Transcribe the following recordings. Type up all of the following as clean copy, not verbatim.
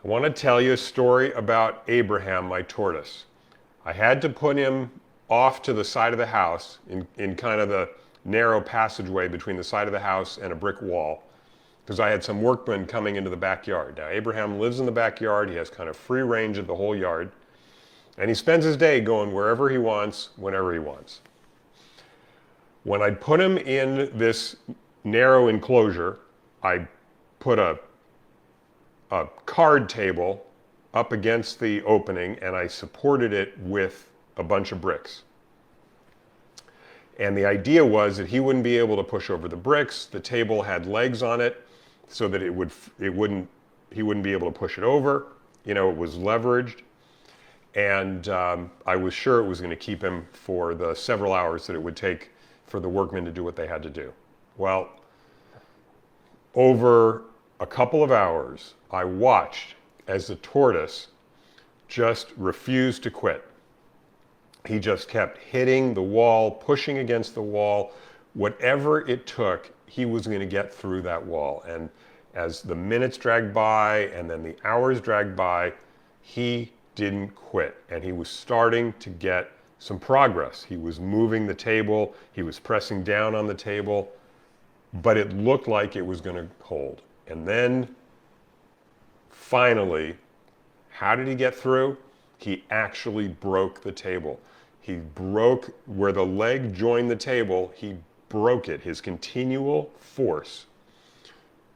I want to tell you a story about Abraham, my tortoise. I had to put him off to the side of the house in kind of the narrow passageway between the side of the house and a brick wall because I had some workmen coming into the backyard. Now, Abraham lives in the backyard. He has kind of free range of the whole yard. And he spends his day going wherever he wants, whenever he wants. When I put him in this narrow enclosure, I put a card table up against the opening and I supported it with a bunch of bricks. And the idea was that he wouldn't be able to push over the bricks. The table had legs on it so that he wouldn't be able to push it over. You know, it was leveraged. And I was sure it was going to keep him for the several hours that it would take for the workmen to do what they had to do. Well, over a couple of hours, I watched as the tortoise just refused to quit. He just kept hitting the wall, pushing against the wall. Whatever it took, he was going to get through that wall. And as the minutes dragged by and then the hours dragged by, he didn't quit. And he was starting to get some progress. He was moving the table. He was pressing down on the table. But it looked like it was going to hold. And then, finally, how did he get through? He actually broke the table. He broke where the leg joined the table, he broke it. His continual force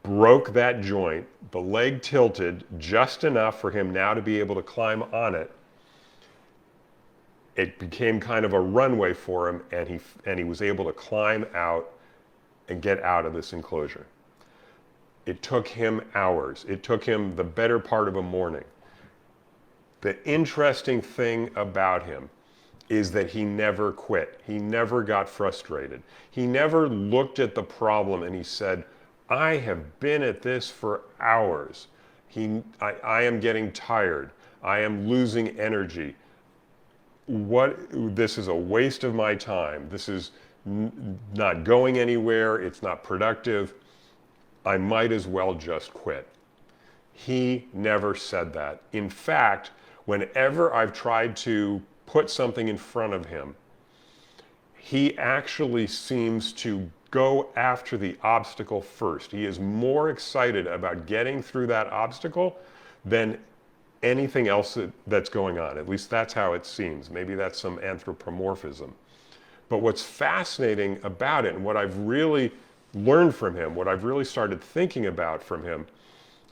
broke that joint. The leg tilted just enough for him now to be able to climb on it. It became kind of a runway for him, and he was able to climb out and get out of this enclosure. It took him hours. It took him the better part of a morning. The interesting thing about him is that he never quit. He never got frustrated. He never looked at the problem and he said, I have been at this for hours. I am getting tired. I am losing energy. This is a waste of my time. This is not going anywhere. It's not productive. I might as well just quit. He never said that. In fact, whenever I've tried to put something in front of him, he actually seems to go after the obstacle first. He is more excited about getting through that obstacle than anything else that's going on. At least that's how it seems. Maybe that's some anthropomorphism. But what's fascinating about it, and what I've really learned from him, what I've really started thinking about from him,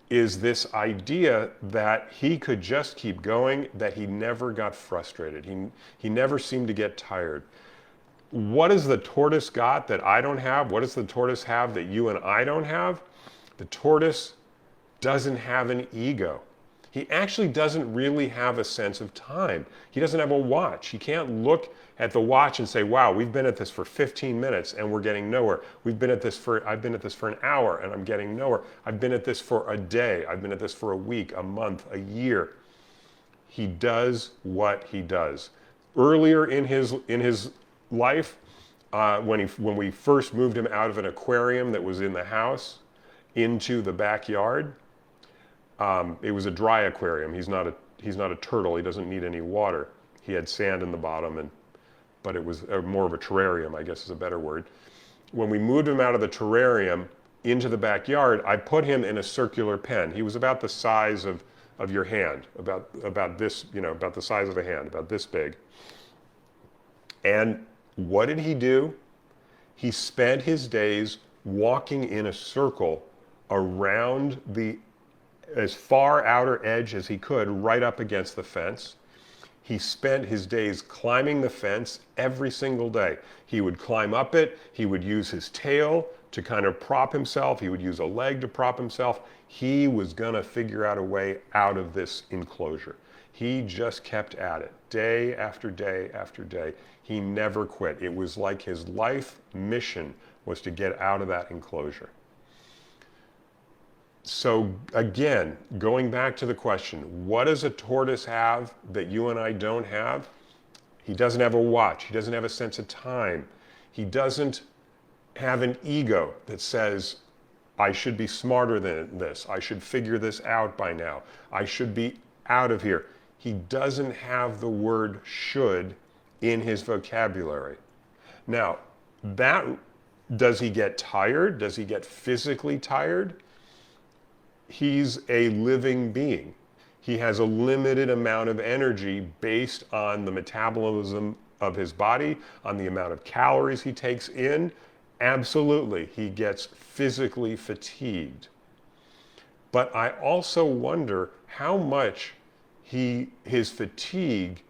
is this idea that he could just keep going, that he never got frustrated. He never seemed to get tired. What has the tortoise got that I don't have? What does the tortoise have that you and I don't have? The tortoise doesn't have an ego. He actually doesn't really have a sense of time. He doesn't have a watch. He can't look at the watch and say, wow, we've been at this for 15 minutes and we're getting nowhere. I've been at this for an hour and I'm getting nowhere. I've been at this for a day. I've been at this for a week, a month, a year. He does what he does. Earlier in his life, when we first moved him out of an aquarium that was in the house into the backyard, it was a dry aquarium. He's not a turtle. He doesn't need any water. He had sand in the bottom, but it was more of a terrarium, I guess is a better word. When we moved him out of the terrarium into the backyard, I put him in a circular pen. He was about the size of your hand, about this, about the size of a hand, about this big. And what did he do? He spent his days walking in a circle around as far outer edge as he could, right up against the fence. He spent his days climbing the fence every single day. He would climb up it. He would use his tail to kind of prop himself. He would use a leg to prop himself. He was going to figure out a way out of this enclosure. He just kept at it day after day after day. He never quit. It was like his life mission was to get out of that enclosure. So again, going back to the question, what does a tortoise have that you and I don't have? He doesn't have a watch. He doesn't have a sense of time. He doesn't have an ego that says, I should be smarter than this. I should figure this out by now. I should be out of here. He doesn't have the word should in his vocabulary. Now, does he get tired? Does he get physically tired? He's a living being. He has a limited amount of energy based on the metabolism of his body, on the amount of calories he takes in. Absolutely, he gets physically fatigued. But I also wonder how much his fatigue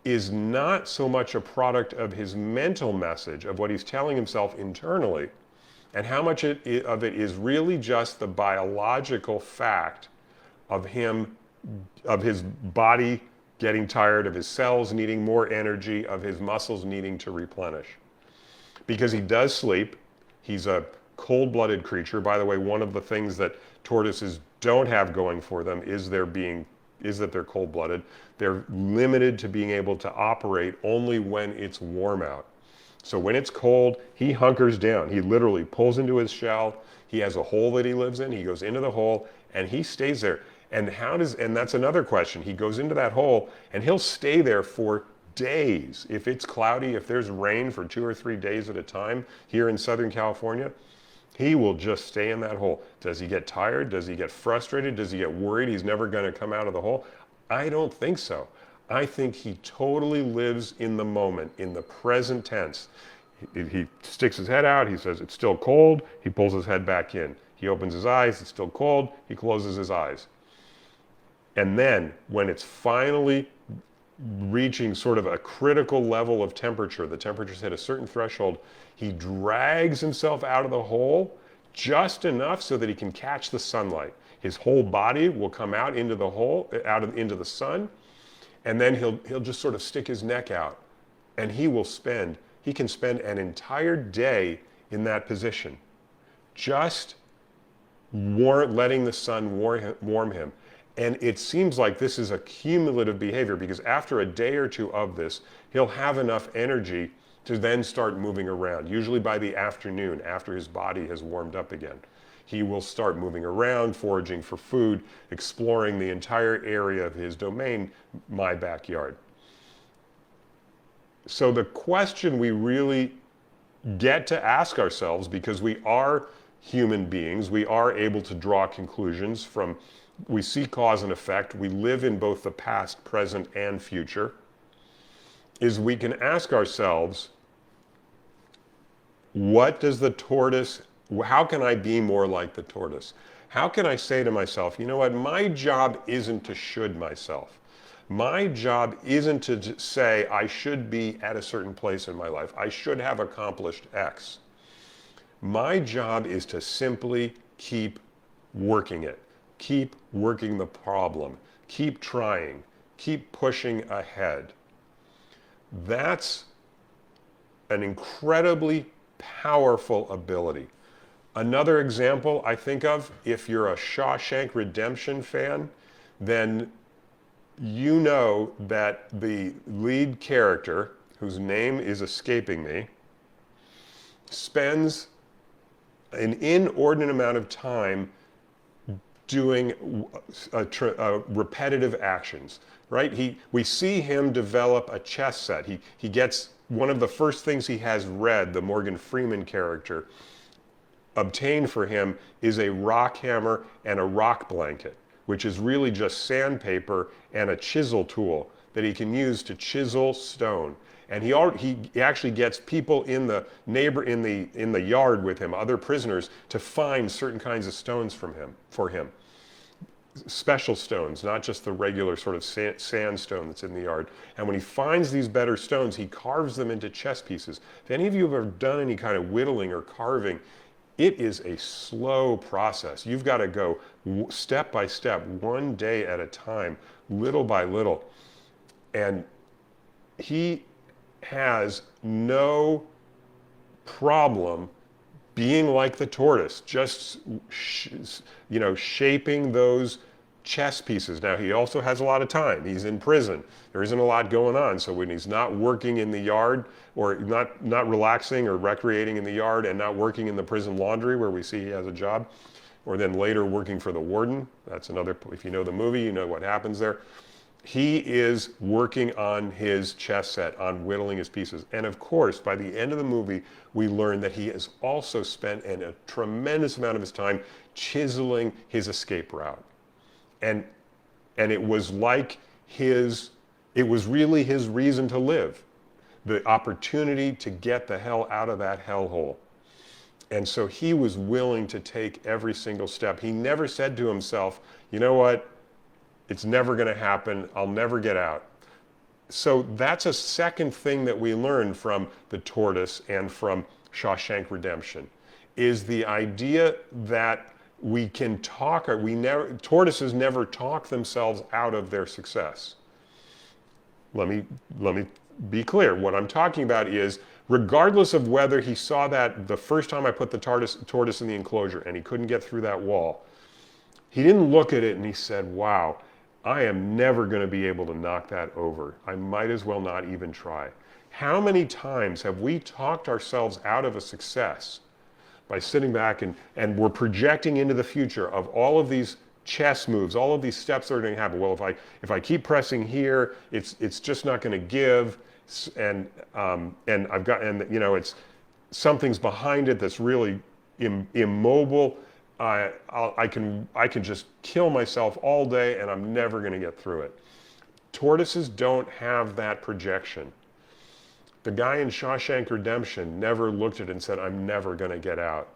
is not so much a product of his mental message, of what he's telling himself internally, and how much of it is really just the biological fact of his body getting tired, of his cells needing more energy, of his muscles needing to replenish. Because he does sleep. He's a cold-blooded creature. By the way, one of the things that tortoises don't have going for them is that they're cold-blooded. They're limited to being able to operate only when it's warm out. So when it's cold, he hunkers down. He literally pulls into his shell. He has a hole that he lives in. He goes into the hole and he stays there. And that's another question. He goes into that hole and he'll stay there for days. If it's cloudy, if there's rain for 2 or 3 days at a time here in Southern California, he will just stay in that hole. Does he get tired? Does he get frustrated? Does he get worried he's never going to come out of the hole? I don't think so. I think he totally lives in the moment, in the present tense. He sticks his head out. He says, it's still cold. He pulls his head back in. He opens his eyes. It's still cold. He closes his eyes. And then when it's finally reaching sort of a critical level of temperature, the temperature's hit a certain threshold, he drags himself out of the hole just enough so that he can catch the sunlight. His whole body will come out into the hole, into the sun, and then he'll just sort of stick his neck out, and he can spend an entire day in that position, just letting the sun warm him. And it seems like this is a cumulative behavior, because after a day or two of this, he'll have enough energy to then start moving around. Usually by the afternoon, after his body has warmed up again, he will start moving around, foraging for food, exploring the entire area of his domain, my backyard. So the question we really get to ask ourselves, because we are human beings, we are able to draw conclusions from, we see cause and effect, we live in both the past, present, and future, is we can ask ourselves, what does the tortoise, how can I be more like the tortoise? How can I say to myself, you know what, my job isn't to should myself. My job isn't to say I should be at a certain place in my life. I should have accomplished X. My job is to simply keep working it. Keep working the problem. Keep trying. Keep pushing ahead. That's an incredibly powerful ability. Another example I think of, if you're a Shawshank Redemption fan, then you know that the lead character, whose name is escaping me, spends an inordinate amount of time doing repetitive actions, right? We see him develop a chess set. He gets one of the first things he has read, the Morgan Freeman character, obtained for him is a rock hammer and a rock blanket, which is really just sandpaper and a chisel tool that he can use to chisel stone. And he actually gets people in the yard with him, other prisoners, to find certain kinds of stones for him. Special stones, not just the regular sort of sandstone that's in the yard. And when he finds these better stones, he carves them into chess pieces. If any of you have ever done any kind of whittling or carving, it is a slow process. You've got to go step by step, one day at a time, little by little. And he has no problem being like the tortoise, just shaping those chess pieces. Now, he also has a lot of time. He's in prison. There isn't a lot going on. So when he's not working in the yard, or not relaxing or recreating in the yard, and not working in the prison laundry where we see he has a job, or then later working for the warden, that's another, if you know the movie, you know what happens there. He is working on his chess set, on whittling his pieces. And of course, by the end of the movie, we learn that he has also spent a tremendous amount of his time chiseling his escape route. And it was like it was really his reason to live, the opportunity to get the hell out of that hellhole. And so he was willing to take every single step. He never said to himself, you know what, it's never going to happen, I'll never get out. So that's a second thing that we learn from The Tortoise and from Shawshank Redemption, is the idea that we can talk, tortoises never talk themselves out of their success. Let me be clear. What I'm talking about is, regardless of whether he saw that the first time I put the tortoise in the enclosure and he couldn't get through that wall, he didn't look at it and he said, wow, I am never going to be able to knock that over. I might as well not even try. How many times have we talked ourselves out of a success by sitting back and we're projecting into the future of all of these chess moves, all of these steps that are going to happen? Well, if I keep pressing here, it's just not going to give, and it's something's behind it that's really immobile. I can just kill myself all day and I'm never going to get through it. Tortoises don't have that projection. The guy in Shawshank Redemption never looked at it and said, I'm never going to get out.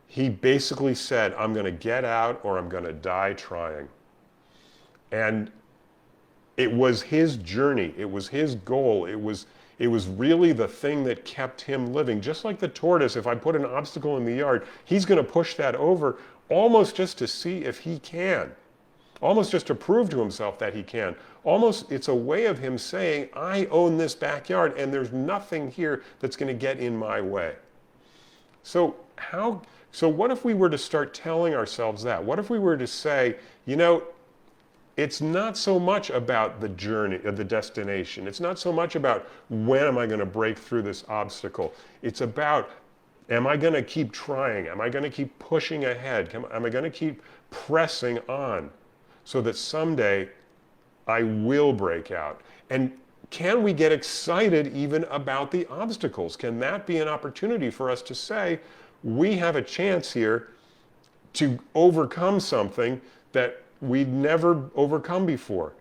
He basically said, I'm going to get out or I'm going to die trying. And it was his journey. It was his goal. It was really the thing that kept him living. Just like the tortoise, if I put an obstacle in the yard, he's going to push that over almost just to see if he can. Almost just to prove to himself that he can. Almost, it's a way of him saying, I own this backyard and there's nothing here that's going to get in my way. So what if we were to start telling ourselves that? What if we were to say, it's not so much about the journey, the destination. It's not so much about when am I going to break through this obstacle. It's about, am I going to keep trying? Am I going to keep pushing ahead? Am I going to keep pressing on so that someday I will break out? And can we get excited even about the obstacles? Can that be an opportunity for us to say, we have a chance here to overcome something that we'd never overcome before?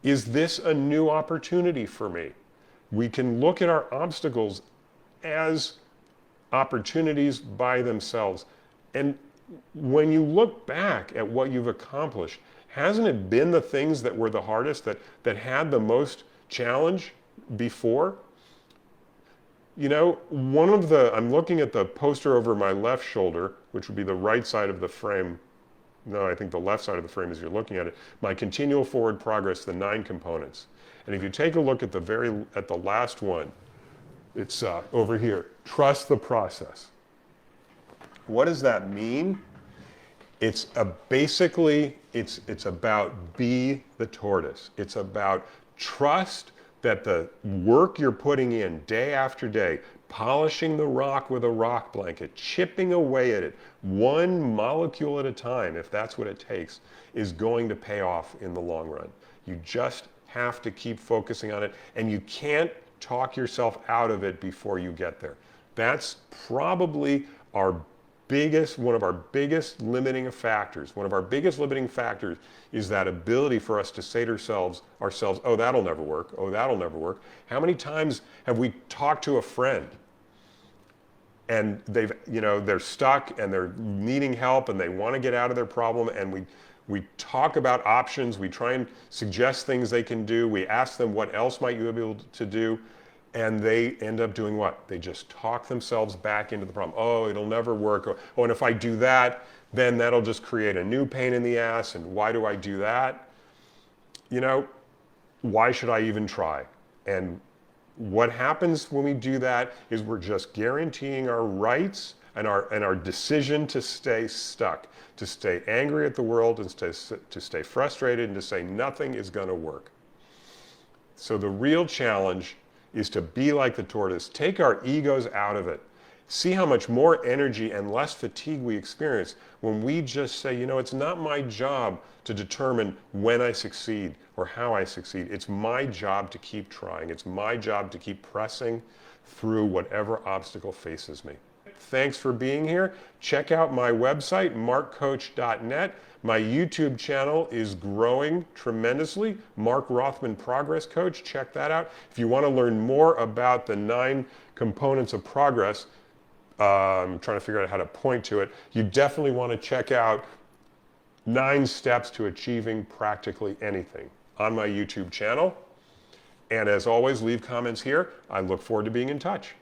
Is this a new opportunity for me? We can look at our obstacles as opportunities by themselves. And when you look back at what you've accomplished, hasn't it been the things that were the hardest, that had the most challenge before? I'm looking at the poster over my left shoulder, which would be the right side of the frame. No, I think the left side of the frame as you're looking at it. My continual forward progress, the 9 components. And if you take a look at the last one, it's over here. Trust the process. What does that mean? It's basically about be the tortoise. It's about trust that the work you're putting in day after day, polishing the rock with a rock blanket, chipping away at it, one molecule at a time, if that's what it takes, is going to pay off in the long run. You just have to keep focusing on it, and you can't talk yourself out of it before you get there. That's probably one of our biggest limiting factors. One of our biggest limiting factors is that ability for us to say to ourselves, oh, that'll never work. Oh, that'll never work. How many times have we talked to a friend and they're stuck and they're needing help and they want to get out of their problem, and we talk about options, we try and suggest things they can do, we ask them what else might you be able to do, and they end up doing what? They just talk themselves back into the problem. Oh, it'll never work. Oh, and if I do that, then that'll just create a new pain in the ass, and why do I do that? Why should I even try? And what happens when we do that is we're just guaranteeing our rights and our decision to stay stuck, to stay angry at the world and to stay frustrated and to say nothing is going to work. So the real challenge is to be like the tortoise. Take our egos out of it. See how much more energy and less fatigue we experience when we just say, you know, it's not my job to determine when I succeed or how I succeed. It's my job to keep trying. It's my job to keep pressing through whatever obstacle faces me. Thanks for being here. Check out my website, markcoach.net. My YouTube channel is growing tremendously. Mark Rothman Progress Coach. Check that out. If you want to learn more about the 9 components of progress, I'm trying to figure out how to point to it. You definitely want to check out 9 steps to achieving practically anything on my YouTube channel. And as always, leave comments here. I look forward to being in touch.